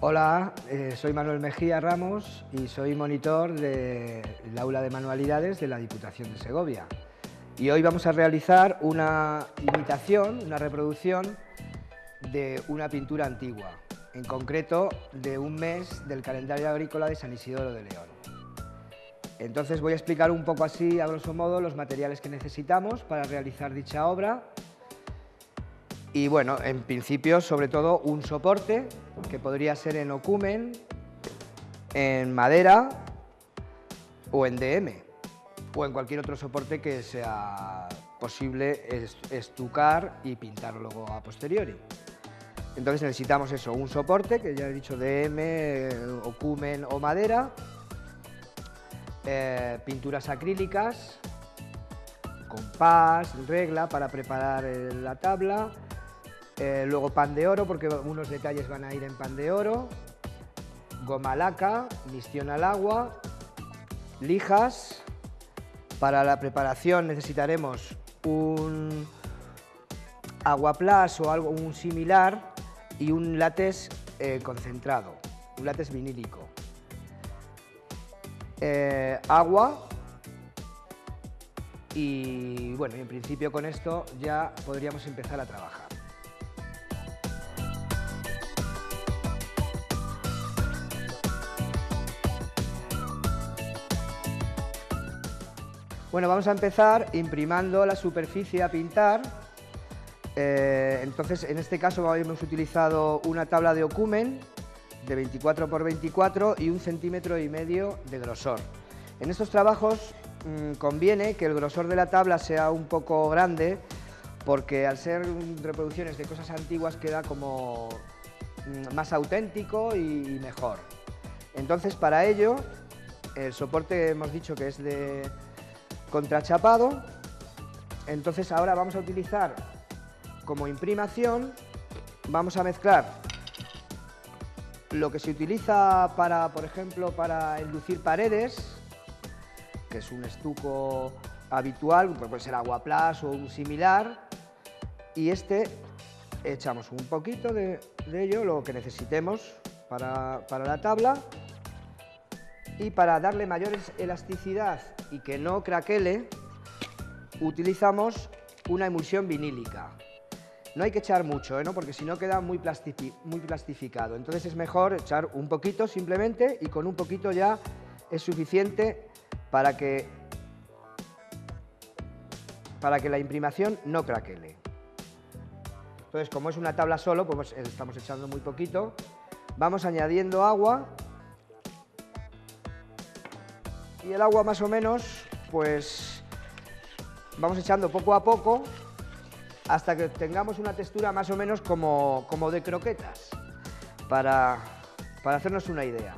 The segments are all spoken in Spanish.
Hola, soy Manuel Mejía Ramos y soy monitor del aula de manualidades de la Diputación de Segovia. Y hoy vamos a realizar una imitación, una reproducción de una pintura antigua, en concreto de un mes del calendario agrícola de San Isidoro de León. Entonces voy a explicar un poco así, a grosso modo, los materiales que necesitamos para realizar dicha obra. Y bueno, en principio, sobre todo, un soporte, que podría ser en ocumen, en madera o en DM, o en cualquier otro soporte que sea posible estucar y pintar luego a posteriori. Entonces necesitamos eso, un soporte, que ya he dicho DM, ocumen o madera, pinturas acrílicas, compás, regla para preparar la tabla, luego pan de oro, porque algunos detalles van a ir en pan de oro, goma laca, mistión al agua, lijas. Para la preparación necesitaremos un aguaplast o algo un similar y un látex concentrado, un látex vinílico. Agua y bueno, en principio con esto ya podríamos empezar a trabajar. Bueno, vamos a empezar imprimando la superficie a pintar. Entonces, en este caso hemos utilizado una tabla de ocumen de 24 x 24 y 1,5 centímetros de grosor. En estos trabajos conviene que el grosor de la tabla sea un poco grande, porque al ser reproducciones de cosas antiguas queda como más auténtico y mejor. Entonces, para ello, el soporte hemos dicho que es de contrachapado. Entonces ahora vamos a utilizar como imprimación, vamos a mezclar lo que se utiliza para, por ejemplo, para enlucir paredes, que es un estuco habitual, puede ser aguaplast o un similar, y echamos un poquito de ello, lo que necesitemos para la tabla. Y para darle mayor elasticidad y que no craquele, utilizamos una emulsión vinílica. No hay que echar mucho, ¿no? Porque si no queda muy plastificado. Entonces es mejor echar un poquito simplemente, y con un poquito ya es suficiente para que la imprimación no craquele. Entonces, como es una tabla solo, pues estamos echando muy poquito. Vamos añadiendo agua. Y el agua más o menos, pues vamos echando poco a poco hasta que tengamos una textura más o menos como de croquetas, para hacernos una idea.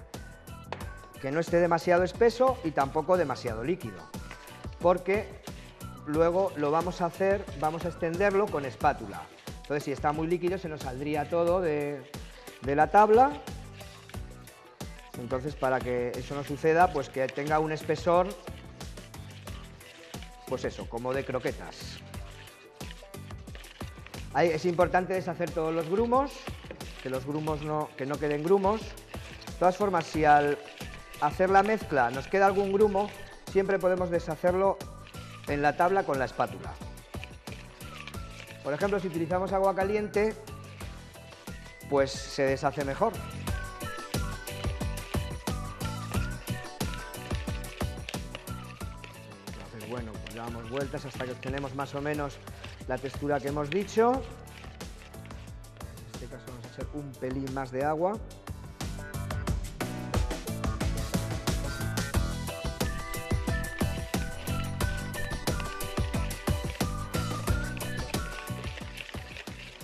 Que no esté demasiado espeso y tampoco demasiado líquido, porque luego lo vamos a extenderlo con espátula. Entonces, si está muy líquido, se nos saldría todo de la tabla. Entonces, para que eso no suceda, pues que tenga un espesor, pues eso, como de croquetas. Es importante deshacer todos los grumos, que no queden grumos. De todas formas, si al hacer la mezcla nos queda algún grumo, siempre podemos deshacerlo en la tabla con la espátula. Por ejemplo, si utilizamos agua caliente, pues se deshace mejor. Bueno, pues damos vueltas hasta que obtenemos más o menos la textura que hemos dicho. En este caso vamos a echar un pelín más de agua.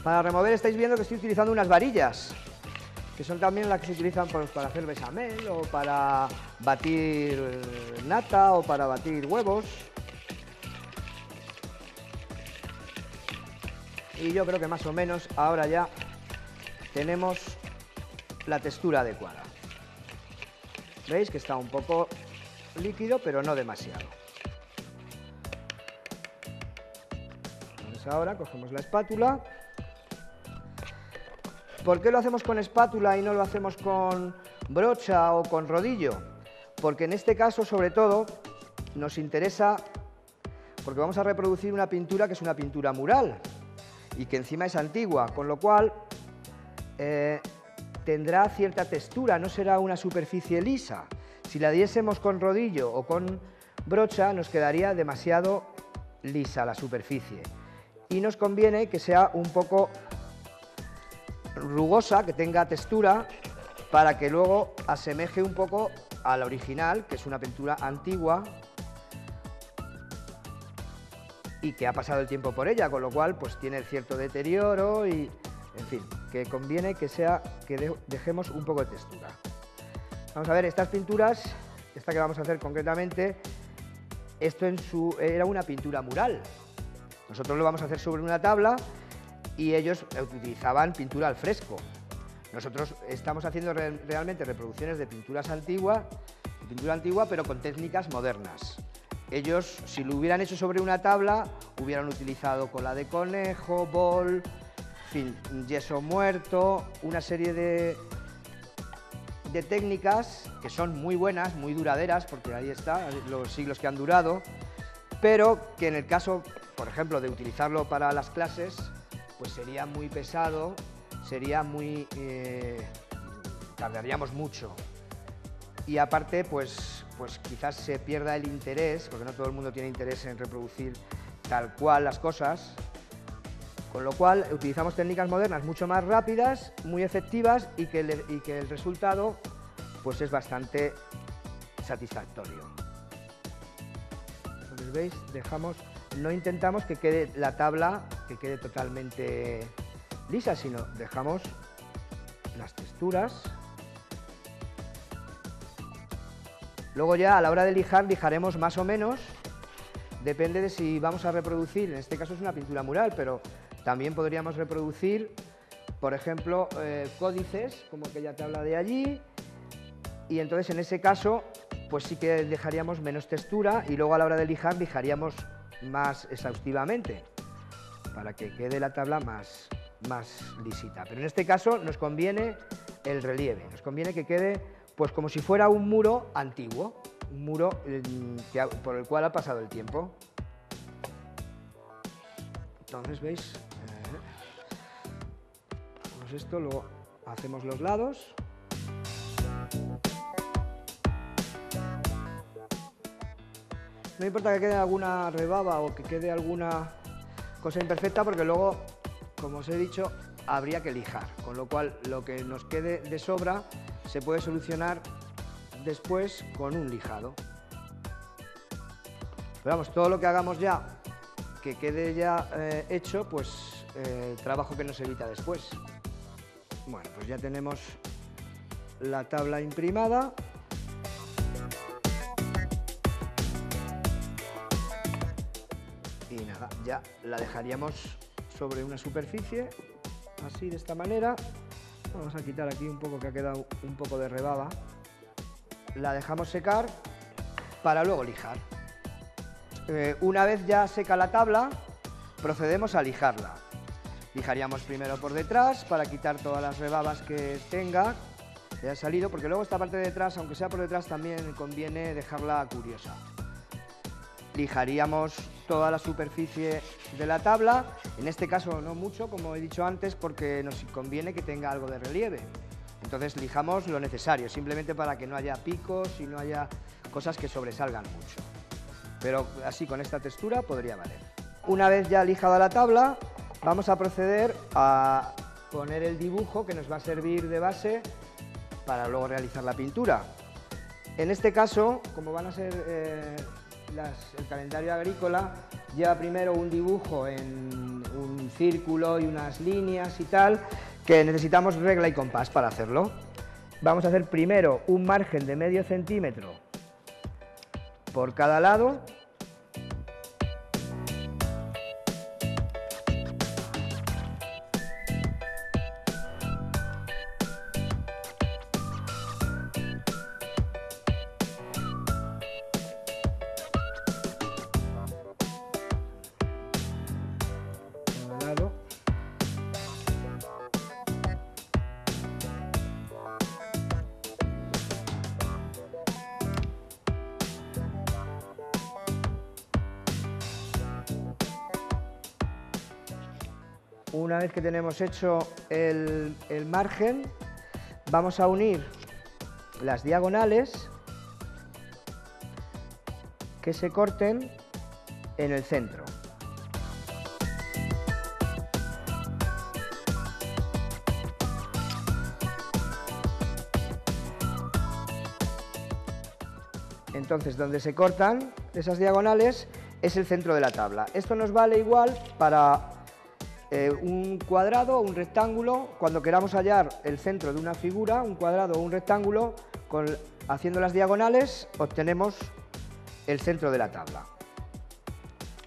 Para remover estáis viendo que estoy utilizando unas varillas, que son también las que se utilizan para hacer bechamel o para batir nata o para batir huevos. Y yo creo que más o menos ahora ya tenemos la textura adecuada. ¿Veis que está un poco líquido, pero no demasiado? Pues ahora cogemos la espátula. ¿Por qué lo hacemos con espátula y no lo hacemos con brocha o con rodillo? Porque en este caso, sobre todo, nos interesa, porque vamos a reproducir una pintura que es una pintura mural y que encima es antigua, con lo cual tendrá cierta textura, no será una superficie lisa. Si la diésemos con rodillo o con brocha, nos quedaría demasiado lisa la superficie. Y nos conviene que sea un poco rugosa, que tenga textura, para que luego asemeje un poco a la original, que es una pintura antigua y que ha pasado el tiempo por ella, con lo cual pues tiene cierto deterioro y, en fin, que conviene que dejemos un poco de textura. Vamos a ver, estas pinturas, esta que vamos a hacer concretamente, esto era una pintura mural. Nosotros lo vamos a hacer sobre una tabla y ellos utilizaban pintura al fresco. Nosotros estamos haciendo realmente reproducciones de pintura antigua, pero con técnicas modernas. Ellos, si lo hubieran hecho sobre una tabla, hubieran utilizado cola de conejo, bol, en fin, yeso muerto, una serie de técnicas que son muy buenas, muy duraderas, porque ahí está, los siglos que han durado, pero que en el caso, por ejemplo, de utilizarlo para las clases, pues sería muy pesado, sería muy... tardaríamos mucho. Y aparte, pues quizás se pierda el interés, porque no todo el mundo tiene interés en reproducir tal cual las cosas, con lo cual utilizamos técnicas modernas mucho más rápidas, muy efectivas y que el resultado pues es bastante satisfactorio. Entonces, ¿veis? No intentamos que quede la tabla totalmente lisa, sino dejamos las texturas. Luego ya a la hora de lijaremos más o menos, depende de si vamos a reproducir, en este caso es una pintura mural, pero también podríamos reproducir, por ejemplo, códices, como aquella tabla de allí, y entonces en ese caso pues sí que dejaríamos menos textura y luego a la hora de lijaríamos más exhaustivamente, para que quede la tabla más lisita. Pero en este caso nos conviene el relieve, nos conviene que quede pues como si fuera un muro antiguo, un muro por el cual ha pasado el tiempo. Entonces, ¿veis? Hacemos esto, luego hacemos los lados. No importa que quede alguna rebaba o que quede alguna cosa imperfecta, porque luego, como os he dicho, habría que lijar, con lo cual lo que nos quede de sobra se puede solucionar después con un lijado. Pero vamos, todo lo que hagamos ya, que quede ya hecho, pues el trabajo que nos evita después. Bueno, pues ya tenemos la tabla imprimada. Y nada, ya la dejaríamos sobre una superficie, así de esta manera. Vamos a quitar aquí un poco, que ha quedado un poco de rebaba. La dejamos secar para luego lijar. Una vez ya seca la tabla, procedemos a lijarla. Lijaríamos primero por detrás para quitar todas las rebabas que tenga, que haya salido, porque luego esta parte de detrás, aunque sea por detrás, también conviene dejarla curiosa. Lijaríamos toda la superficie de la tabla, en este caso no mucho, como he dicho antes, porque nos conviene que tenga algo de relieve. Entonces lijamos lo necesario, simplemente para que no haya picos y no haya cosas que sobresalgan mucho. Pero así, con esta textura, podría valer. Una vez ya lijada la tabla, vamos a proceder a poner el dibujo que nos va a servir de base para luego realizar la pintura. En este caso, como van a ser el calendario agrícola, lleva primero un dibujo en un círculo y unas líneas y tal, que necesitamos regla y compás para hacerlo. Vamos a hacer primero un margen de medio centímetro por cada lado. Una vez que tenemos hecho el margen, vamos a unir las diagonales que se corten en el centro. Entonces, donde se cortan esas diagonales es el centro de la tabla. Esto nos vale igual para un cuadrado o un rectángulo. Cuando queramos hallar el centro de una figura, un cuadrado o un rectángulo, haciendo las diagonales obtenemos el centro de la tabla.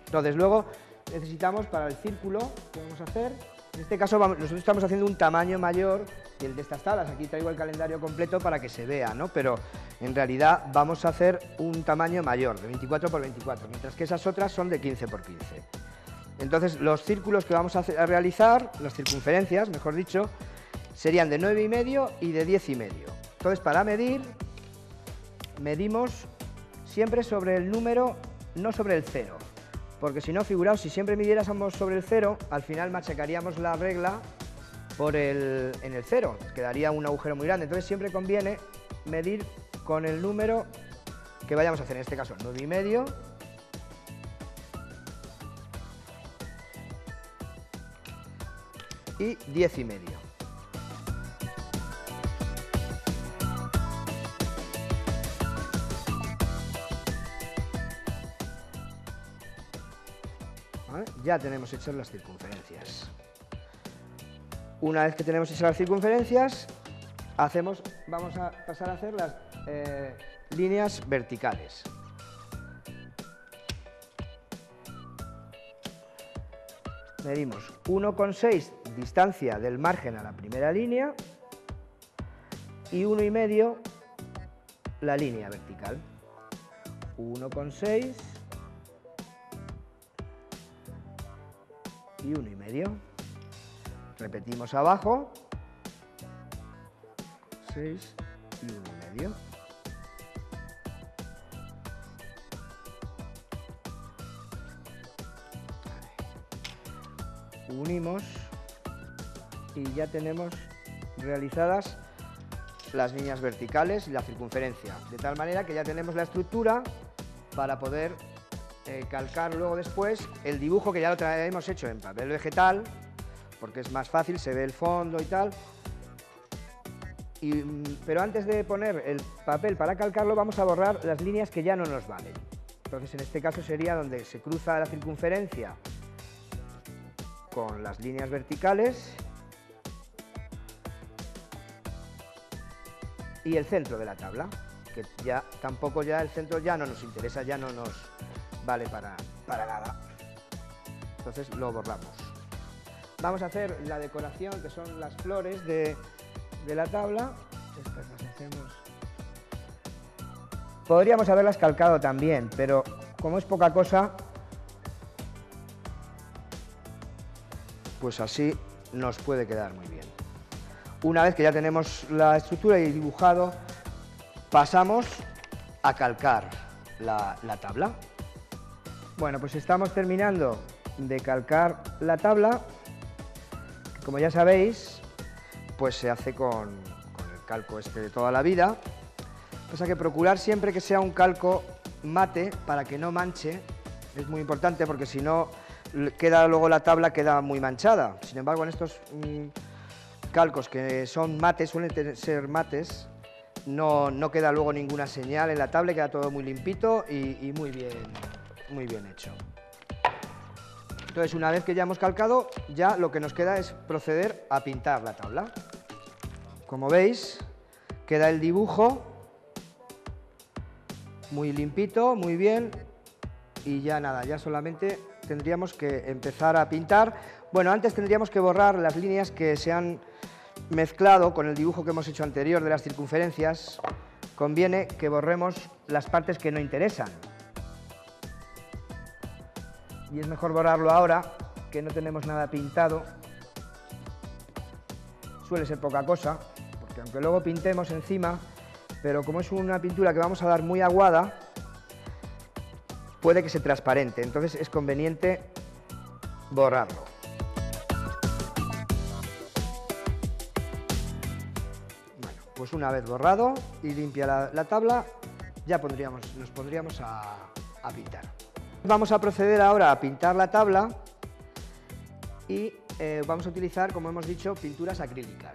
Entonces, luego necesitamos para el círculo que vamos a hacer, en este caso nosotros estamos haciendo un tamaño mayor que el de estas tablas. Aquí traigo el calendario completo para que se vea, ¿no? Pero en realidad vamos a hacer un tamaño mayor, de 24 por 24, mientras que esas otras son de 15 por 15. Entonces, los círculos que vamos a realizar, las circunferencias, mejor dicho, serían de 9,5 y de 10,5. Entonces, para medir, medimos siempre sobre el número, no sobre el 0. Porque si no, figuraos, si siempre midiéramos sobre el 0, al final machacaríamos la regla en el 0, quedaría un agujero muy grande. Entonces siempre conviene medir con el número que vayamos a hacer, en este caso 9,5 y 10,5. ¿Vale? Ya tenemos hechas las circunferencias. Una vez que tenemos hechas las circunferencias, vamos a pasar a hacer las líneas verticales. Medimos 1,6 distancia del margen a la primera línea y 1,5 la línea vertical. 1,6 y 1,5. Repetimos abajo, 6 y 1,5. Unimos y ya tenemos realizadas las líneas verticales y la circunferencia, de tal manera que ya tenemos la estructura para poder calcar luego después el dibujo, que ya lo traemos hecho en papel vegetal, porque es más fácil, se ve el fondo y tal. Pero antes de poner el papel para calcarlo, vamos a borrar las líneas que ya no nos valen. Entonces, en este caso sería donde se cruza la circunferencia con las líneas verticales y el centro de la tabla, que ya tampoco, ya el centro ya no nos interesa, ya no nos vale para nada. Entonces lo borramos. Vamos a hacer la decoración, que son las flores de la tabla. Estas las hacemos. Podríamos haberlas calcado también, pero como es poca cosa, pues así nos puede quedar muy bien. Una vez que ya tenemos la estructura y dibujado, pasamos a calcar la tabla. Bueno, pues estamos terminando de calcar la tabla, que como ya sabéis, pues se hace con el calco este de toda la vida. Pues hay que procurar siempre que sea un calco mate para que no manche. Es muy importante, porque si no, luego la tabla queda muy manchada. Sin embargo, en estos calcos que son mates, suelen ser mates, no queda luego ninguna señal en la tabla, queda todo muy limpito y muy bien hecho. Entonces, una vez que ya hemos calcado, ya lo que nos queda es proceder a pintar la tabla. Como veis, queda el dibujo muy limpito, muy bien, y ya nada, ya solamente tendríamos que empezar a pintar. Bueno, antes tendríamos que borrar las líneas que se han mezclado con el dibujo que hemos hecho anterior de las circunferencias. Conviene que borremos las partes que no interesan. Y es mejor borrarlo ahora, que no tenemos nada pintado. Suele ser poca cosa, porque aunque luego pintemos encima, pero como es una pintura que vamos a dar muy aguada, puede que se transparente. Entonces es conveniente borrarlo. Pues una vez borrado y limpia la tabla, ya nos pondríamos a pintar. Vamos a proceder ahora a pintar la tabla y vamos a utilizar, como hemos dicho, pinturas acrílicas.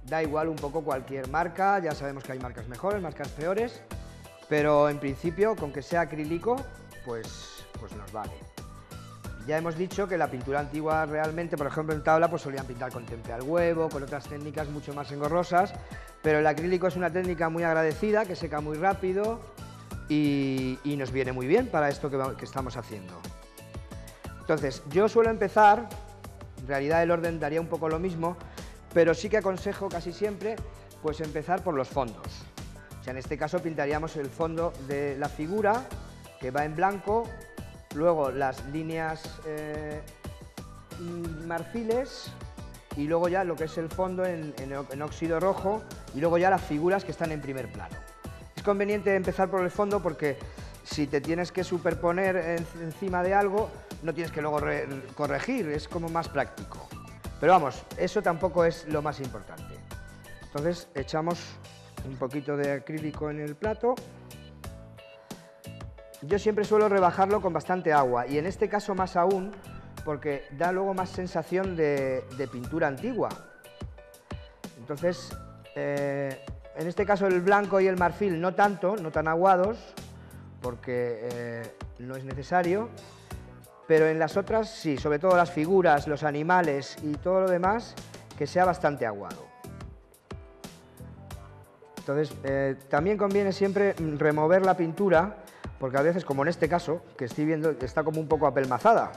Da igual un poco cualquier marca, ya sabemos que hay marcas mejores, marcas peores, pero en principio, con que sea acrílico, pues nos vale. Ya hemos dicho que la pintura antigua realmente, por ejemplo en tabla, pues solían pintar con temple al huevo, con otras técnicas mucho más engorrosas, pero el acrílico es una técnica muy agradecida, que seca muy rápido y nos viene muy bien para esto que estamos haciendo. Entonces, yo suelo empezar, en realidad el orden daría un poco lo mismo, pero sí que aconsejo casi siempre pues empezar por los fondos. O sea, en este caso pintaríamos el fondo de la figura, que va en blanco, luego las líneas marfiles y luego ya lo que es el fondo en óxido rojo y luego ya las figuras que están en primer plano. Es conveniente empezar por el fondo porque si te tienes que superponer encima de algo, no tienes que luego corregir, es como más práctico. Pero vamos, eso tampoco es lo más importante. Entonces echamos un poquito de acrílico en el plato. Yo siempre suelo rebajarlo con bastante agua y en este caso más aún porque da luego más sensación de pintura antigua. Entonces, en este caso el blanco y el marfil no tanto, no tan aguados, porque no es necesario, pero en las otras sí, sobre todo las figuras, los animales y todo lo demás, que sea bastante aguado. Entonces, también conviene siempre remover la pintura, porque a veces, como en este caso, que estoy viendo, está como un poco apelmazada.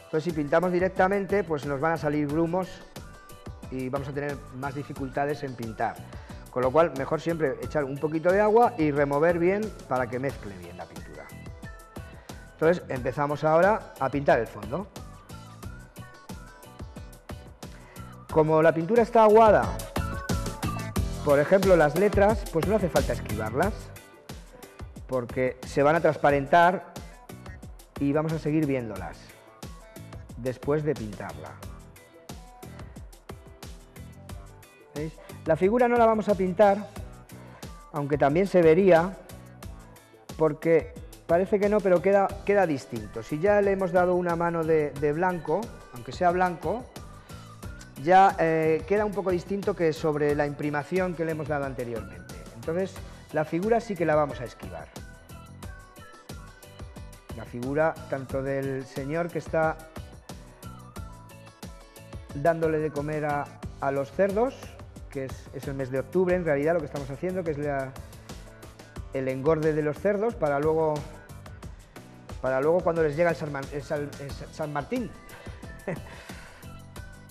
Entonces, si pintamos directamente, pues nos van a salir grumos y vamos a tener más dificultades en pintar. Con lo cual, mejor siempre echar un poquito de agua y remover bien para que mezcle bien la pintura. Entonces, empezamos ahora a pintar el fondo. Como la pintura está aguada, por ejemplo, las letras, pues no hace falta esquivarlas, porque se van a transparentar y vamos a seguir viéndolas después de pintarla. ¿Veis? La figura no la vamos a pintar, aunque también se vería, porque parece que no, pero queda distinto. Si ya le hemos dado una mano de blanco, aunque sea blanco, ya queda un poco distinto que sobre la imprimación que le hemos dado anteriormente. Entonces, la figura sí que la vamos a esquivar. La figura tanto del señor que está dándole de comer a los cerdos, que es el mes de octubre en realidad lo que estamos haciendo, que es el engorde de los cerdos para luego cuando les llega el San Martín.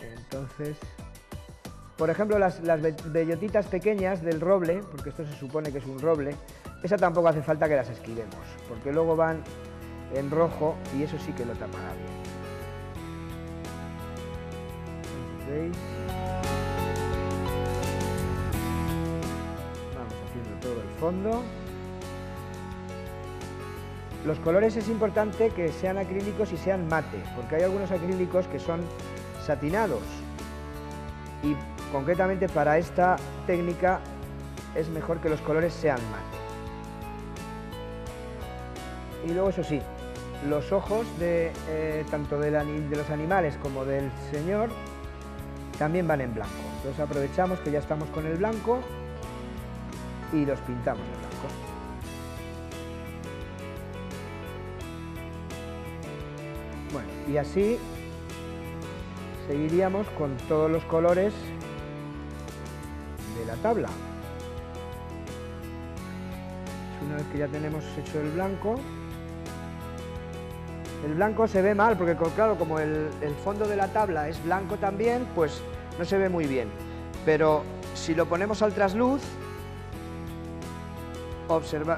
Entonces, por ejemplo, las bellotitas pequeñas del roble, porque esto se supone que es un roble, esa tampoco hace falta que las esquivemos, porque luego van en rojo y eso sí que lo tapará bien. ¿Veis? Vamos haciendo todo el fondo. Los colores es importante que sean acrílicos y sean mate, porque hay algunos acrílicos que son satinados y concretamente para esta técnica es mejor que los colores sean mate. Y luego, eso sí, los ojos tanto de los animales como del señor también van en blanco. Entonces aprovechamos que ya estamos con el blanco y los pintamos de blanco. Bueno, y así seguiríamos con todos los colores de la tabla. Una vez que ya tenemos hecho el blanco se ve mal, porque claro, como el fondo de la tabla es blanco también, pues no se ve muy bien. Pero si lo ponemos al trasluz,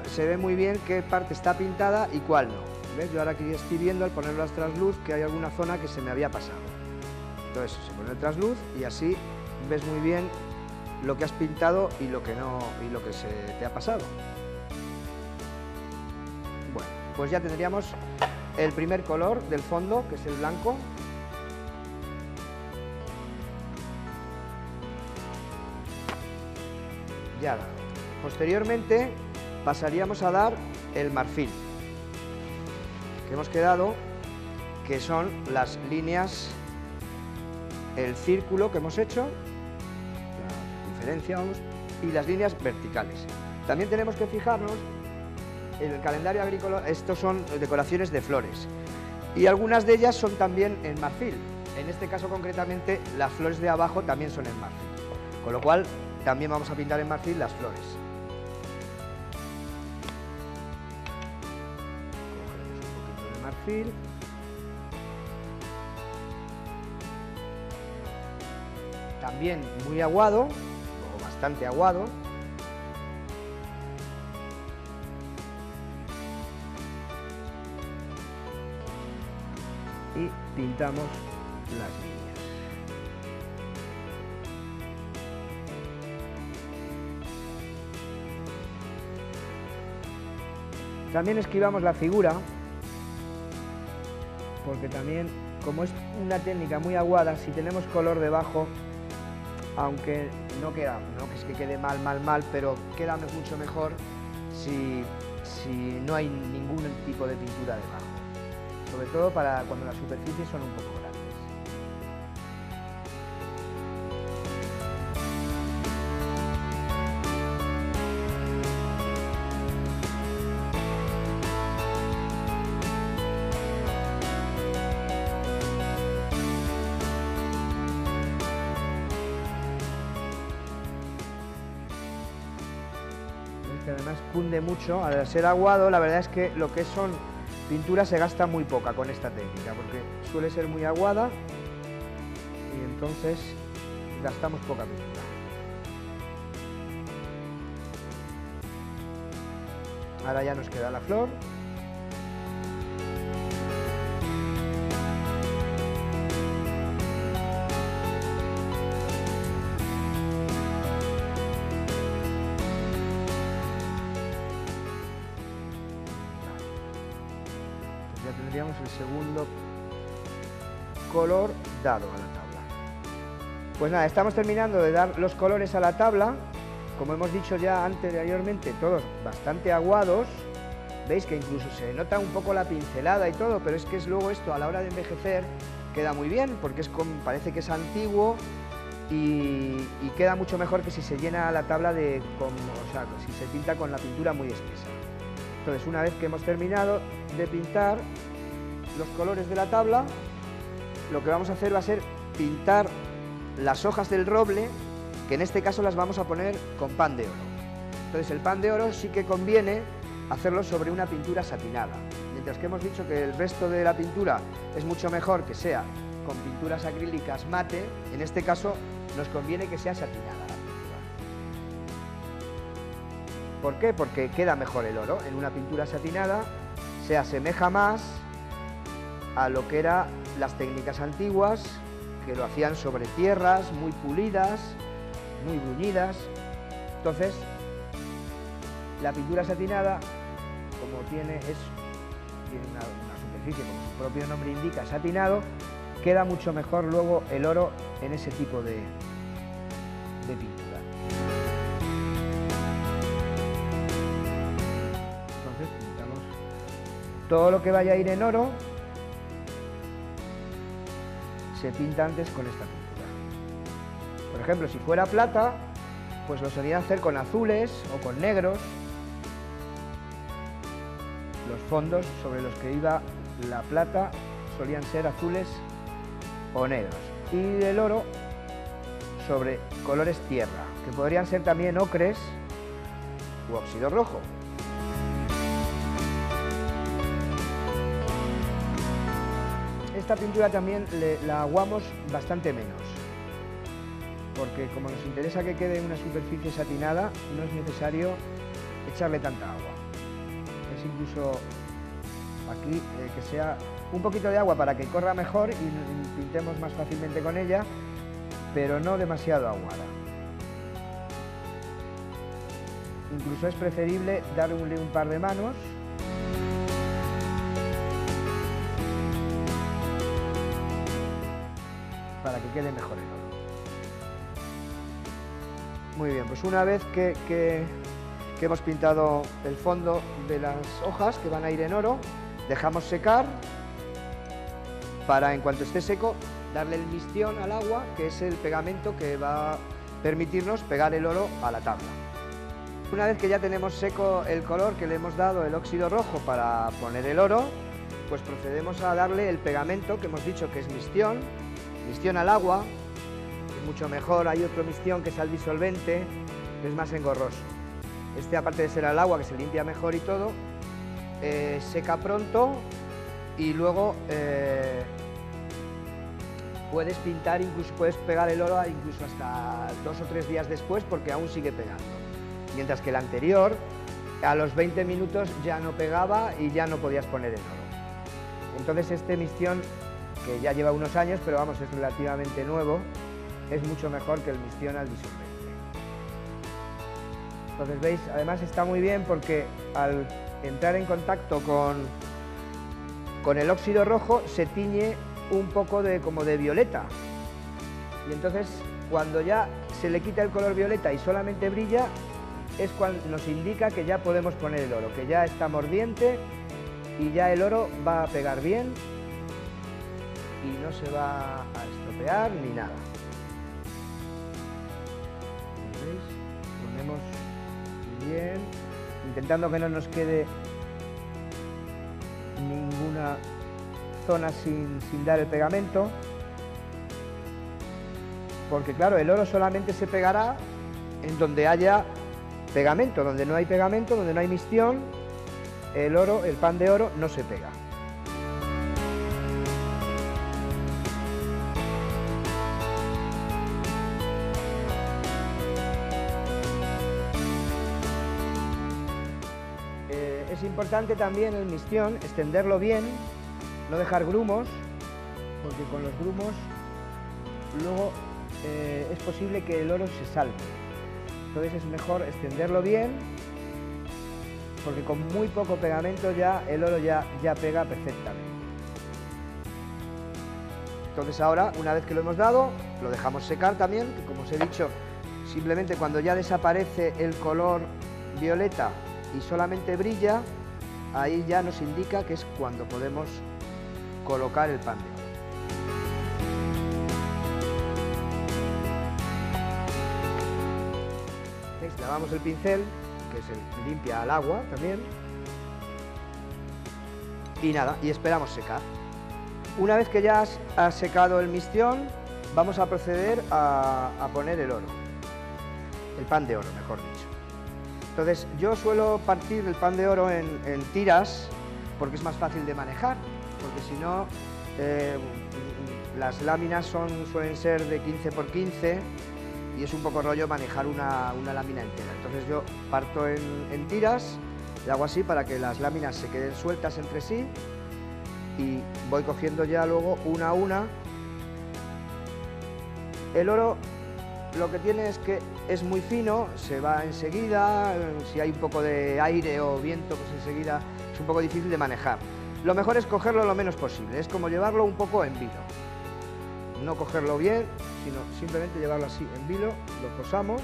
se ve muy bien qué parte está pintada y cuál no. ¿Ves? Yo ahora aquí estoy viendo, al ponerlo al trasluz, que hay alguna zona que se me había pasado. Entonces se pone el trasluz y así ves muy bien lo que has pintado y lo que no, y lo que se te ha pasado. Bueno, pues ya tendríamos el primer color del fondo, que es el blanco. ya dado. Posteriormente pasaríamos a dar el marfil, que hemos quedado, que son las líneas, el círculo que hemos hecho, la diferencia, vamos, y las líneas verticales. También tenemos que fijarnos en el calendario agrícola, estos son decoraciones de flores, y algunas de ellas son también en marfil. En este caso concretamente las flores de abajo también son en marfil, con lo cual también vamos a pintar en marfil las flores. Cogeremos un poquito de marfil. También muy aguado, o bastante aguado. Y pintamos las líneas. También esquivamos la figura, porque también, como es una técnica muy aguada, si tenemos color debajo, aunque no queda, no que es que quede mal, pero queda mucho mejor si no hay ningún tipo de pintura debajo. Sobre todo para cuando las superficies son un poco grandes. Que además cunde mucho, al ser aguado, la verdad es que lo que son pintura se gasta muy poca con esta técnica, porque suele ser muy aguada y entonces gastamos poca pintura. Ahora ya nos queda la flor. Ya tendríamos el segundo color dado a la tabla. Pues nada, estamos terminando de dar los colores a la tabla. Como hemos dicho ya anteriormente, todos bastante aguados. Veis que incluso se nota un poco la pincelada y todo, pero es que luego esto a la hora de envejecer queda muy bien, porque parece que es antiguo y queda mucho mejor que si se llena la tabla o sea, si se pinta con la pintura muy espesa. Entonces, una vez que hemos terminado de pintar los colores de la tabla, lo que vamos a hacer va a ser pintar las hojas del roble, que en este caso las vamos a poner con pan de oro. Entonces, el pan de oro sí que conviene hacerlo sobre una pintura satinada, mientras que hemos dicho que el resto de la pintura es mucho mejor que sea con pinturas acrílicas mate. En este caso nos conviene que sea satinada la pintura. ¿Por qué? Porque queda mejor el oro. En una pintura satinada se asemeja más a lo que eran las técnicas antiguas, que lo hacían sobre tierras muy pulidas, muy bruñidas. Entonces, la pintura satinada, como tiene una superficie, como su propio nombre indica, satinado, queda mucho mejor luego el oro en ese tipo de pintura. Entonces pintamos todo lo que vaya a ir en oro, se pinta antes con esta pintura. Por ejemplo, si fuera plata, pues lo solían hacer con azules o con negros. Los fondos sobre los que iba la plata solían ser azules o negros. Y el oro sobre colores tierra, que podrían ser también ocres u óxido rojo. Esta pintura también la aguamos bastante menos, porque como nos interesa que quede una superficie satinada, no es necesario echarle tanta agua. Es incluso aquí que sea un poquito de agua para que corra mejor y pintemos más fácilmente con ella, pero no demasiado aguada. Incluso es preferible darle un par de manos para que quede mejor el oro. Muy bien, pues una vez que hemos pintado el fondo de las hojas que van a ir en oro, dejamos secar para, en cuanto esté seco, darle el mistión al agua, que es el pegamento que va a permitirnos pegar el oro a la tabla. Una vez que ya tenemos seco el color que le hemos dado, el óxido rojo, para poner el oro, pues procedemos a darle el pegamento que hemos dicho que es mistión al agua, es mucho mejor. Hay otro mistión que es al disolvente, que es más engorroso. Este, aparte de ser al agua, que se limpia mejor y todo, seca pronto y luego puedes pintar, incluso puedes pegar el oro incluso hasta 2 o 3 días después, porque aún sigue pegando. Mientras que el anterior, a los 20 minutos ya no pegaba y ya no podías poner el oro. Entonces este mistión, que ya lleva unos años, pero vamos, es relativamente nuevo, es mucho mejor que el mistión al disolvente. Entonces veis, además está muy bien porque al entrar en contacto con el óxido rojo se tiñe un poco como de violeta. Y entonces cuando ya se le quita el color violeta y solamente brilla, es cuando nos indica que ya podemos poner el oro, que ya está mordiente y ya el oro va a pegar bien y no se va a estropear ni nada. ¿Veis? Ponemos bien, intentando que no nos quede ninguna zona sin dar el pegamento, porque claro, el oro solamente se pegará en donde haya pegamento. Donde no hay pegamento, donde no hay mistión, el oro, el pan de oro, no se pega. Es importante también el mistión, extenderlo bien, no dejar grumos, porque con los grumos luego es posible que el oro se salte. Entonces es mejor extenderlo bien, porque con muy poco pegamento ya el oro ya pega perfectamente. Entonces ahora, una vez que lo hemos dado, lo dejamos secar también, que como os he dicho, simplemente cuando ya desaparece el color violeta y solamente brilla, ahí ya nos indica que es cuando podemos colocar el pan de oro. ¿Veis? Lavamos el pincel, que se limpia al agua también, y nada, y esperamos secar. Una vez que ya has secado el mistión, vamos a proceder a poner el oro, el pan de oro, mejor dicho. Entonces yo suelo partir el pan de oro en tiras, porque es más fácil de manejar, porque si no las láminas suelen ser de 15 por 15 y es un poco rollo manejar una lámina entera. Entonces yo parto en tiras, le hago así para que las láminas se queden sueltas entre sí y voy cogiendo ya luego una a una. El oro lo que tiene es que es muy fino, se va enseguida, si hay un poco de aire o viento, pues enseguida es un poco difícil de manejar. Lo mejor es cogerlo lo menos posible, es como llevarlo un poco en vilo. No cogerlo bien, sino simplemente llevarlo así en vilo, lo posamos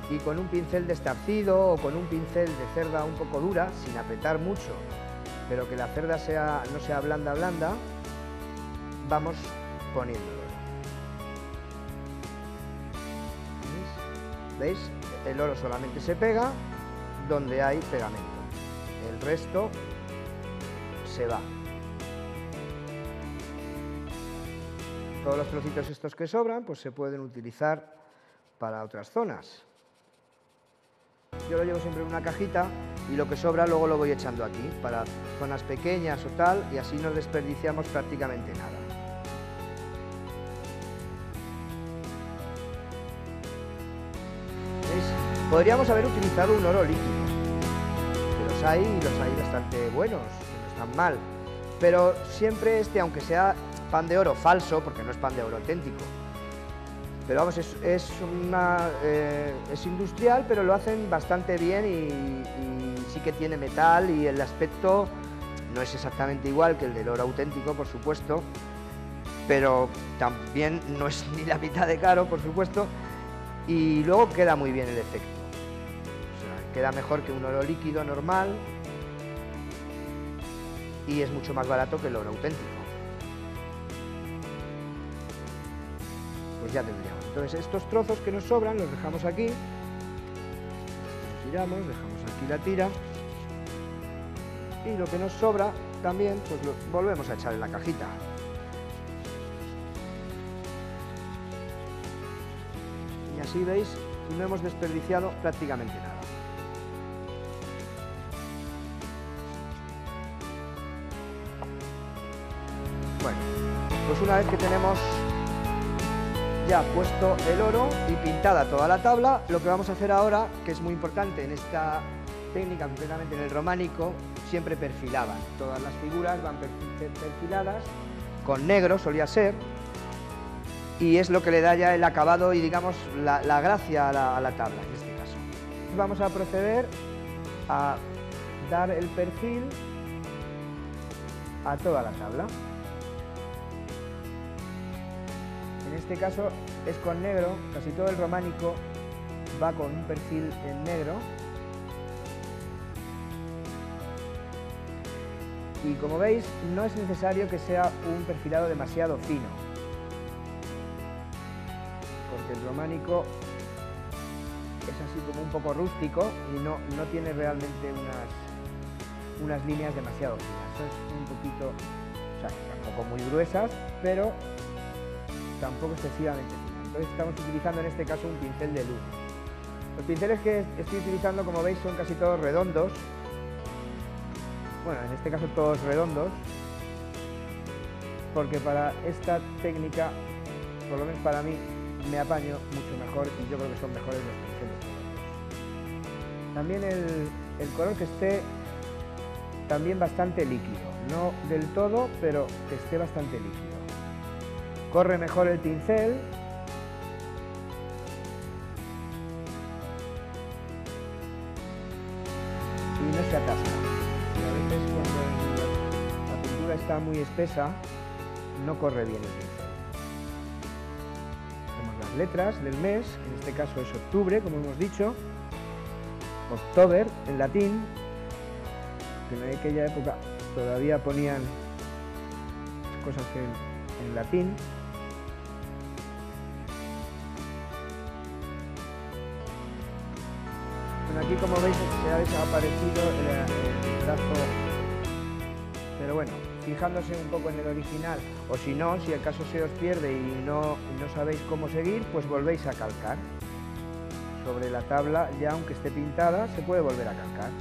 y con un pincel destarcido o con un pincel de cerda un poco dura, sin apretar mucho, pero que la cerda no sea blanda, vamos poniéndolo. ¿Veis? El oro solamente se pega donde hay pegamento, el resto se va. Todos los trocitos estos que sobran pues se pueden utilizar para otras zonas. Yo lo llevo siempre en una cajita y lo que sobra luego lo voy echando aquí para zonas pequeñas o tal, y así no desperdiciamos prácticamente nada. Podríamos haber utilizado un oro líquido, que los hay bastante buenos, no están mal, pero siempre aunque sea pan de oro falso, porque no es pan de oro auténtico, pero vamos, es industrial, pero lo hacen bastante bien y sí que tiene metal y el aspecto no es exactamente igual que el del oro auténtico, por supuesto, pero también no es ni la mitad de caro, por supuesto. y luego queda muy bien el efecto. O sea, queda mejor que un oro líquido normal y es mucho más barato que el oro auténtico. Pues ya tendríamos. Entonces estos trozos que nos sobran los dejamos aquí, los tiramos, dejamos aquí la tira y lo que nos sobra también pues lo volvemos a echar en la cajita. Y así veis, no hemos desperdiciado prácticamente nada. Bueno, pues una vez que tenemos ya puesto el oro y pintada toda la tabla, lo que vamos a hacer ahora, que es muy importante en esta técnica, concretamente en el románico, siempre perfilaban. Todas las figuras van perfiladas, con negro solía ser, y es lo que le da ya el acabado y, digamos, la gracia a la tabla, en este caso. Vamos a proceder a dar el perfil a toda la tabla. En este caso es con negro, casi todo el románico va con un perfil en negro. Y como veis, no es necesario que sea un perfilado demasiado fino, porque el románico es así como un poco rústico y no tiene realmente unas líneas demasiado finas. Es un poquito, o sea, tampoco muy gruesas, pero tampoco excesivamente fino. Entonces estamos utilizando en este caso un pincel de luz. Los pinceles que estoy utilizando, como veis, son casi todos redondos. Bueno, en este caso todos redondos, porque para esta técnica, por lo menos para mí, me apaño mucho mejor y yo creo que son mejores los pinceles redondos. También el color que esté también bastante líquido, no del todo, pero que esté bastante líquido. Corre mejor el pincel y no se atasca. Y a veces cuando la pintura está muy espesa no corre bien el pincel. Tenemos las letras del mes, que en este caso es octubre, como hemos dicho, October en latín, que en aquella época todavía ponían cosas en latín. Aquí, como veis, se ha desaparecido el trazo, pero bueno, fijándose un poco en el original, o si no, si el caso se os pierde y no sabéis cómo seguir, pues volvéis a calcar. Sobre la tabla, ya aunque esté pintada, se puede volver a calcar.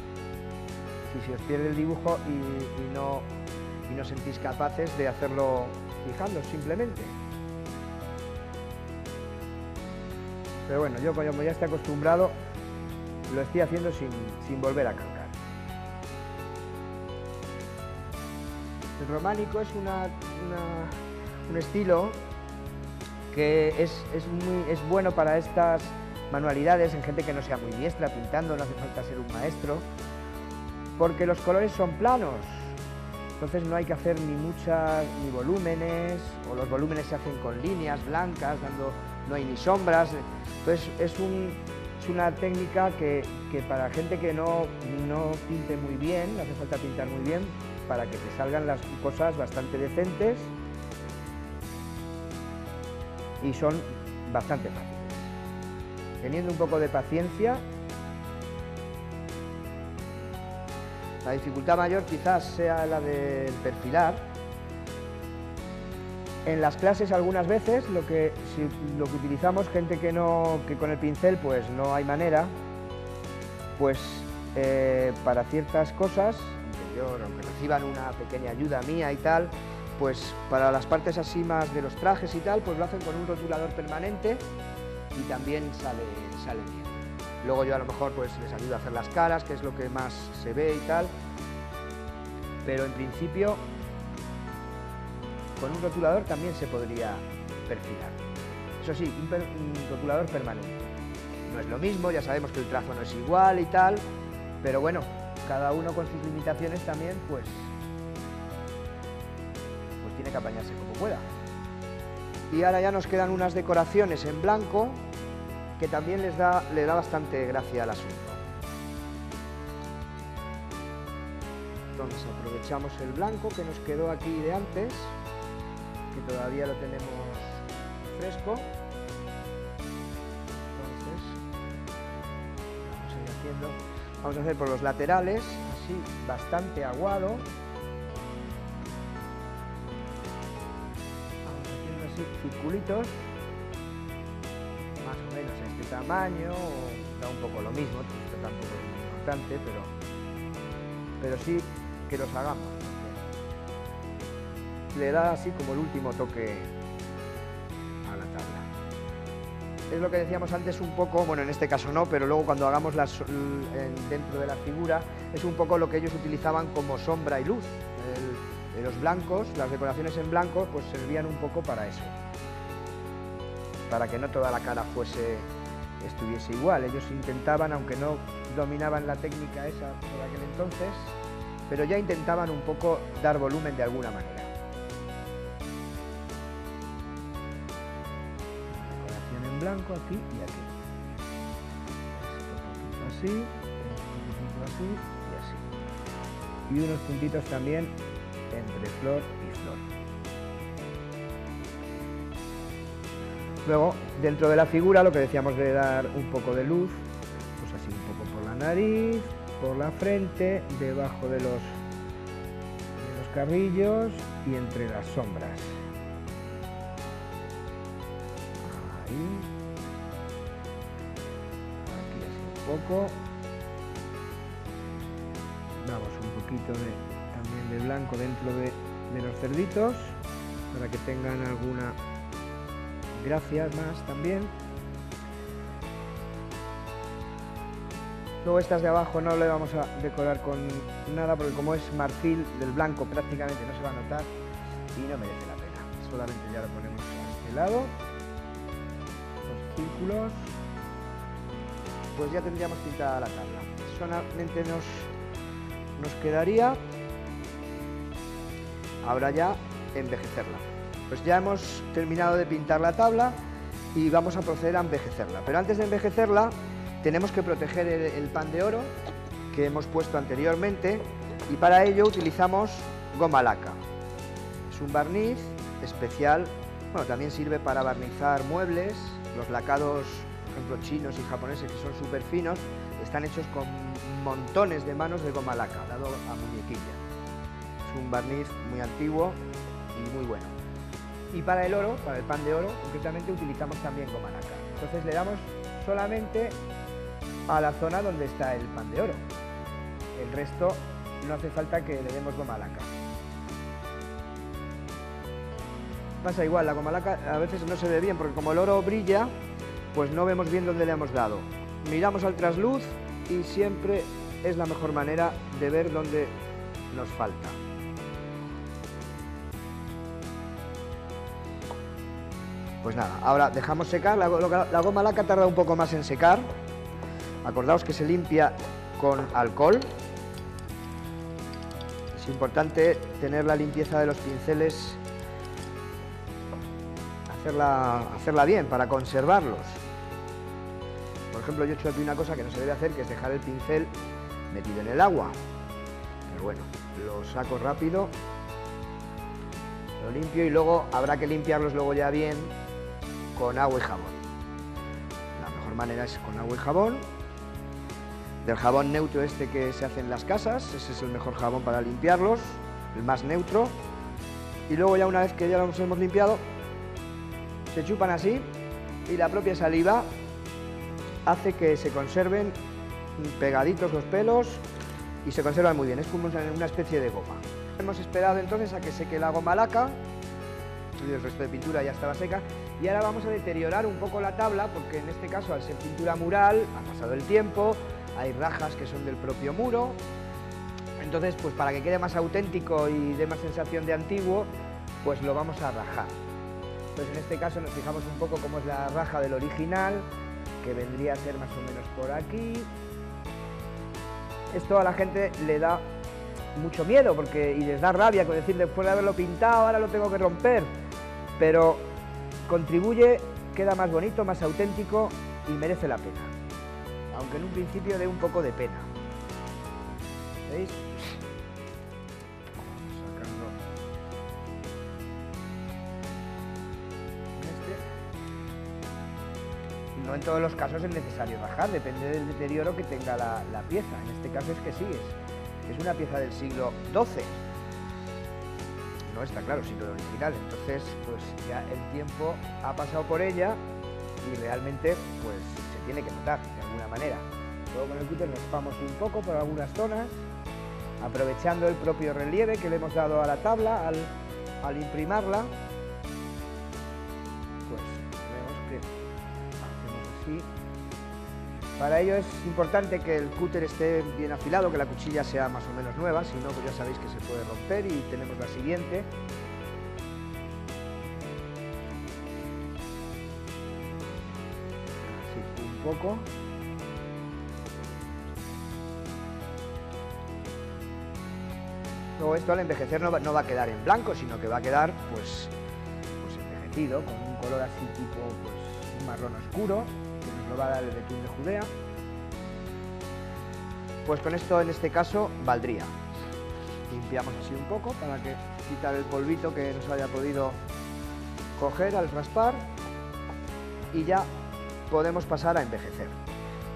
Si se os pierde el dibujo y no sentís capaces de hacerlo fijando simplemente. Pero bueno, yo como ya estoy acostumbrado, lo estoy haciendo sin volver a calcar. El románico es un estilo que es bueno para estas manualidades, en gente que no sea muy diestra pintando, no hace falta ser un maestro, porque los colores son planos, entonces no hay que hacer ni volúmenes, o los volúmenes se hacen con líneas blancas, no hay ni sombras, entonces es una técnica que para gente que no pinte muy bien, no hace falta pintar muy bien, para que te salgan las cosas bastante decentes y son bastante fáciles. Teniendo un poco de paciencia, la dificultad mayor quizás sea la del perfilar. En las clases algunas veces lo que utilizamos, gente que con el pincel pues no hay manera, pues para ciertas cosas, aunque reciban una pequeña ayuda mía y tal, pues para las partes así más de los trajes y tal, pues lo hacen con un rotulador permanente y también sale bien. Luego yo a lo mejor pues les ayudo a hacer las caras, que es lo que más se ve y tal, pero en principio con un rotulador también se podría perfilar. Eso sí, un rotulador permanente. No es lo mismo, ya sabemos que el trazo no es igual y tal, pero bueno, cada uno con sus limitaciones también, pues tiene que apañarse como pueda. Y ahora ya nos quedan unas decoraciones en blanco, que también le da bastante gracia al asunto. Entonces aprovechamos el blanco que nos quedó aquí de antes, que todavía lo tenemos fresco. Entonces vamos a ir haciendo, vamos a hacer por los laterales, así bastante aguado. Vamos haciendo así circulitos, más o menos a este tamaño, da un poco lo mismo, esto tampoco es muy importante, pero sí que los hagamos. Le da así como el último toque a la tabla. Es lo que decíamos antes un poco, bueno, en este caso no, pero luego cuando hagamos dentro de la figura, es un poco lo que ellos utilizaban como sombra y luz. Los blancos, las decoraciones en blanco, pues servían un poco para eso, para que no toda la cara estuviese igual. Ellos intentaban, aunque no dominaban la técnica esa por aquel entonces, pero ya intentaban un poco dar volumen de alguna manera. Decoración en blanco aquí y aquí. Un poquito así, y así. Y unos puntitos también entre flor y flor. Luego, dentro de la figura, lo que decíamos de dar un poco de luz, pues así un poco por la nariz, por la frente, debajo de los carrillos y entre las sombras. Ahí. Aquí así un poco. Damos un poquito también de blanco dentro de los cerditos para que tengan alguna gracia más también. Luego estas de abajo no le vamos a decorar con nada porque como es marfil, del blanco prácticamente no se va a notar y no merece la pena. Solamente ya lo ponemos a este lado, los círculos, pues ya tendríamos pintada la tabla. Solamente nos quedaría ahora ya envejecerla. Pues ya hemos terminado de pintar la tabla y vamos a proceder a envejecerla. Pero antes de envejecerla tenemos que proteger el pan de oro que hemos puesto anteriormente y para ello utilizamos goma laca. Es un barniz especial, bueno, también sirve para barnizar muebles. Los lacados, por ejemplo, chinos y japoneses, que son súper finos, están hechos con montones de manos de goma laca, dado a muñequilla. Es un barniz muy antiguo y muy bueno. Y para el oro, para el pan de oro, concretamente utilizamos también goma laca. Entonces le damos solamente a la zona donde está el pan de oro. El resto no hace falta que le demos goma laca. Pasa igual, la goma laca a veces no se ve bien porque como el oro brilla, pues no vemos bien dónde le hemos dado. Miramos al trasluz y siempre es la mejor manera de ver dónde nos falta. Pues nada, ahora dejamos secar, la goma laca tarda un poco más en secar. Acordaos que se limpia con alcohol. Es importante tener la limpieza de los pinceles, hacerla bien para conservarlos. Por ejemplo, yo he hecho aquí una cosa que no se debe hacer, que es dejar el pincel metido en el agua. Pero bueno, lo saco rápido, lo limpio y luego habrá que limpiarlos luego ya bien con agua y jabón. La mejor manera es con agua y jabón. Del jabón neutro este que se hace en las casas, ese es el mejor jabón para limpiarlos, el más neutro. Y luego ya una vez que ya los hemos limpiado, se chupan así y la propia saliva hace que se conserven pegaditos los pelos y se conservan muy bien, es como una especie de goma. Hemos esperado entonces a que seque la goma laca, y el resto de pintura ya estaba seca, y ahora vamos a deteriorar un poco la tabla porque en este caso al ser pintura mural ha pasado el tiempo, hay rajas que son del propio muro, entonces pues para que quede más auténtico y dé más sensación de antiguo, pues lo vamos a rajar. Entonces en este caso nos fijamos un poco cómo es la raja del original, que vendría a ser más o menos por aquí. Esto a la gente le da mucho miedo y les da rabia con decir después de haberlo pintado ahora lo tengo que romper, pero contribuye, queda más bonito, más auténtico y merece la pena, aunque en un principio dé un poco de pena. ¿Veis? Sacando este. No en todos los casos es necesario rajar, depende del deterioro que tenga la pieza. En este caso es que sí, es una pieza del siglo XII. No está claro, siglo original. Entonces, pues ya el tiempo ha pasado por ella y realmente pues se tiene que notar de alguna manera. Luego con el cúter raspamos un poco por algunas zonas, aprovechando el propio relieve que le hemos dado a la tabla al imprimarla, pues vemos que hacemos así. Para ello es importante que el cúter esté bien afilado, que la cuchilla sea más o menos nueva, si no pues ya sabéis que se puede romper. Y tenemos la siguiente. Así un poco. Luego esto al envejecer no va a quedar en blanco, sino que va a quedar pues envejecido, con un color así tipo pues un marrón oscuro, que nos lo va a dar el betún de Judea. Pues con esto en este caso valdría. Limpiamos así un poco para que quitar el polvito que nos haya podido coger al raspar y ya podemos pasar a envejecer.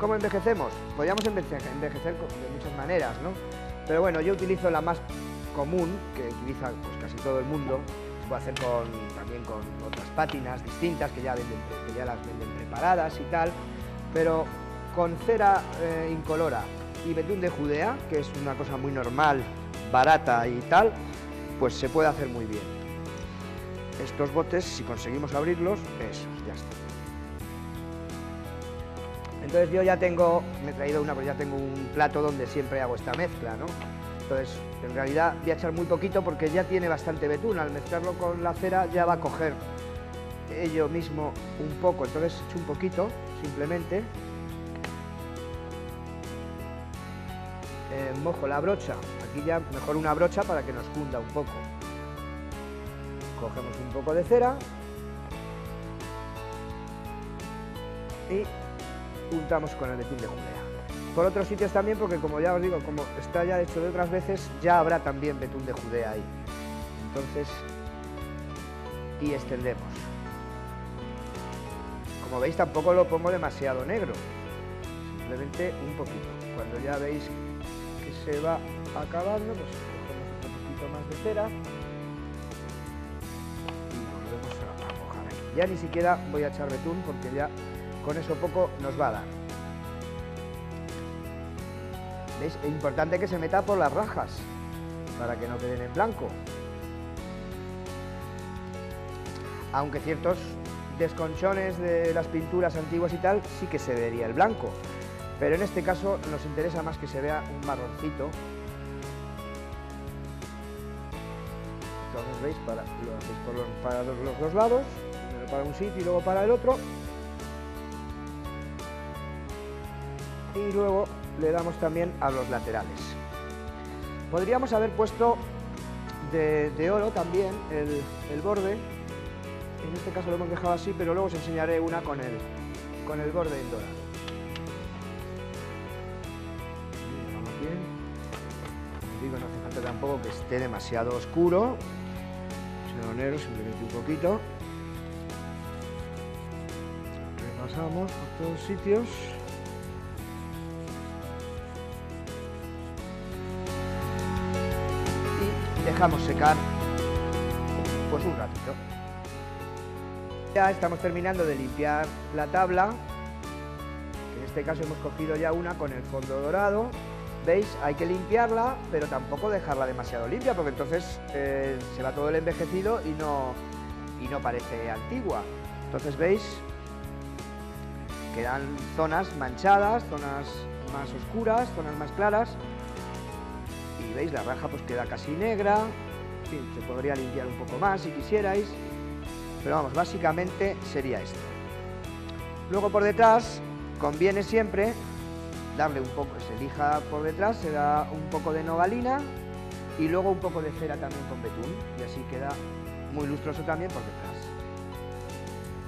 ¿Cómo envejecemos? Podríamos envejecer de muchas maneras, ¿no? Pero bueno, yo utilizo la más común, que utiliza pues casi todo el mundo. Se puede hacer también con otras pátinas distintas que ya las venden preparadas y tal, pero con cera incolora y betún de Judea, que es una cosa muy normal, barata y tal, pues se puede hacer muy bien. Estos botes, si conseguimos abrirlos, esos, ya está. Entonces yo ya me he traído pues ya tengo un plato donde siempre hago esta mezcla, ¿no? Entonces, en realidad voy a echar muy poquito porque ya tiene bastante betún. Al mezclarlo con la cera ya va a coger ello mismo un poco. Entonces echo un poquito, simplemente. Mojo la brocha. Aquí ya mejor una brocha para que nos funda un poco. Cogemos un poco de cera y untamos con el betún de Judea. Por otros sitios también, porque como ya os digo, como está ya hecho de otras veces, ya habrá también betún de Judea ahí. Entonces, y extendemos. Como veis, tampoco lo pongo demasiado negro, simplemente un poquito. Cuando ya veis que se va acabando, pues cogemos un poquito más de cera y volvemos a mojar aquí. Ya ni siquiera voy a echar betún porque ya con eso poco nos va a dar. ¿Veis? Es importante que se meta por las rajas para que no queden en blanco. Aunque ciertos desconchones de las pinturas antiguas y tal sí que se vería el blanco, pero en este caso nos interesa más que se vea un marroncito. Entonces veis, lo hacéis para los dos lados, primero para un sitio y luego para el otro, y luego le damos también a los laterales. Podríamos haber puesto de oro también el borde. En este caso lo hemos dejado así, pero luego os enseñaré una con el borde en dorado. Vamos bien. Como digo, no hace falta tampoco que esté demasiado oscuro, sino negro, simplemente un poquito. Repasamos por todos sitios. Y dejamos secar pues un ratito. Ya estamos terminando de limpiar la tabla, en este caso hemos cogido ya una con el fondo dorado. ¿Veis? Hay que limpiarla, pero tampoco dejarla demasiado limpia, porque entonces se va todo el envejecido y no parece antigua. Entonces, ¿veis? Quedan zonas manchadas, zonas más oscuras, zonas más claras. Y ¿veis? La raja pues queda casi negra. En fin, se podría limpiar un poco más si quisierais. Pero vamos, básicamente sería esto. Luego por detrás conviene siempre darle un poco, se lija por detrás, se da un poco de nogalina y luego un poco de cera también con betún, y así queda muy lustroso también por detrás.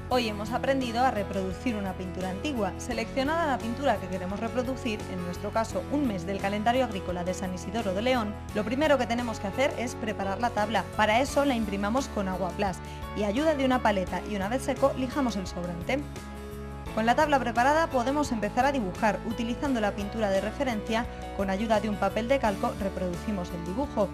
Hoy hemos aprendido a reproducir una pintura antigua. Seleccionada la pintura que queremos reproducir, en nuestro caso un mes del calendario agrícola de San Isidoro de León, lo primero que tenemos que hacer es preparar la tabla. Para eso la imprimamos con Aguaplast y a ayuda de una paleta, y una vez seco lijamos el sobrante. Con la tabla preparada podemos empezar a dibujar. Utilizando la pintura de referencia, con ayuda de un papel de calco reproducimos el dibujo.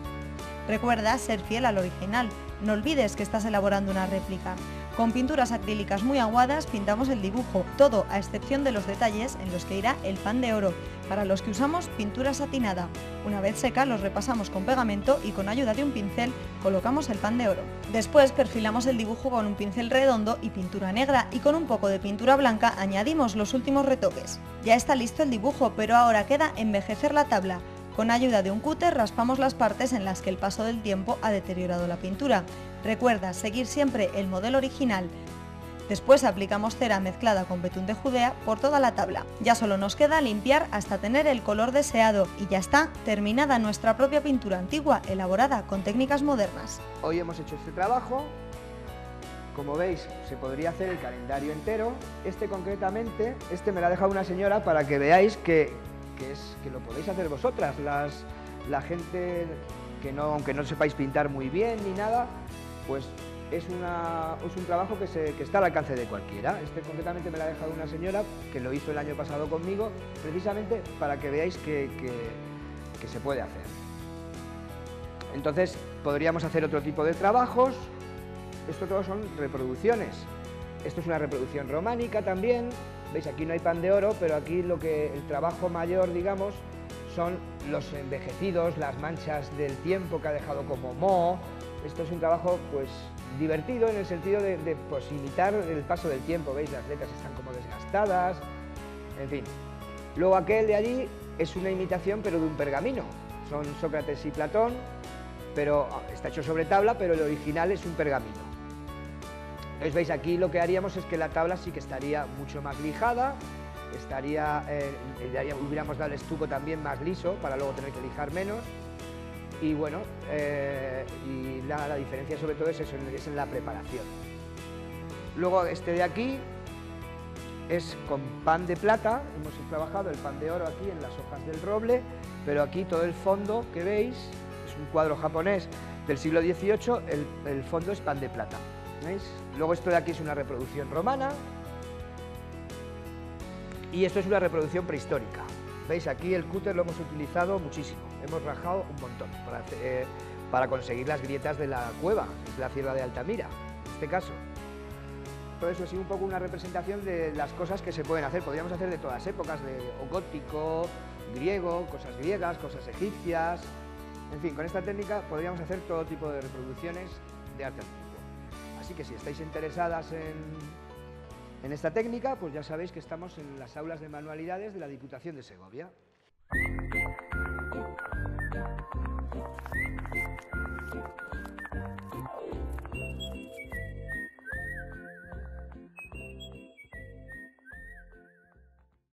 Recuerda ser fiel al original, no olvides que estás elaborando una réplica. Con pinturas acrílicas muy aguadas pintamos el dibujo, todo a excepción de los detalles en los que irá el pan de oro, para los que usamos pintura satinada. Una vez seca los repasamos con pegamento y con ayuda de un pincel colocamos el pan de oro. Después perfilamos el dibujo con un pincel redondo y pintura negra, y con un poco de pintura blanca añadimos los últimos retoques. Ya está listo el dibujo, pero ahora queda envejecer la tabla. Con ayuda de un cúter raspamos las partes en las que el paso del tiempo ha deteriorado la pintura. Recuerda seguir siempre el modelo original. Después aplicamos cera mezclada con betún de Judea por toda la tabla. Ya solo nos queda limpiar hasta tener el color deseado y ya está terminada nuestra propia pintura antigua, elaborada con técnicas modernas. Hoy hemos hecho este trabajo. Como veis, se podría hacer el calendario entero. Concretamente, me lo ha dejado una señora para que veáis que lo podéis hacer vosotras, la gente que no, aunque no sepáis pintar muy bien ni nada, pues es un trabajo que está al alcance de cualquiera. Concretamente me lo ha dejado una señora que lo hizo el año pasado conmigo, precisamente para que veáis que se puede hacer. Entonces podríamos hacer otro tipo de trabajos. Esto todos son reproducciones. Esto es una reproducción románica también. Veis, aquí no hay pan de oro, pero aquí el trabajo mayor, digamos, son los envejecidos, las manchas del tiempo que ha dejado como moho. Esto es un trabajo, pues, divertido en el sentido de pues, imitar el paso del tiempo. Veis, las letras están como desgastadas, en fin. Luego aquel de allí es una imitación, pero de un pergamino. Son Sócrates y Platón, pero está hecho sobre tabla, pero el original es un pergamino. Entonces, veis, aquí lo que haríamos es que la tabla sí que estaría mucho más lijada, hubiéramos dado el estuco también más liso para luego tener que lijar menos. Y bueno, y la diferencia sobre todo es eso, es en la preparación. Luego de aquí es con pan de plata. Hemos trabajado el pan de oro aquí en las hojas del roble, pero aquí todo el fondo que veis es un cuadro japonés del siglo XVIII, el fondo es pan de plata. ¿Veis? Luego esto de aquí es una reproducción romana y esto es una reproducción prehistórica. ¿Veis? Aquí el cúter lo hemos utilizado muchísimo, hemos rajado un montón para conseguir las grietas de la cueva, de la Sierra de Altamira, en este caso. Todo eso es un poco una representación de las cosas que se pueden hacer. Podríamos hacer de todas épocas, gótico, griego, cosas griegas, cosas egipcias. En fin, con esta técnica podríamos hacer todo tipo de reproducciones de arte antiguo. Así que si estáis interesadas en esta técnica, pues ya sabéis que estamos en las aulas de manualidades de la Diputación de Segovia.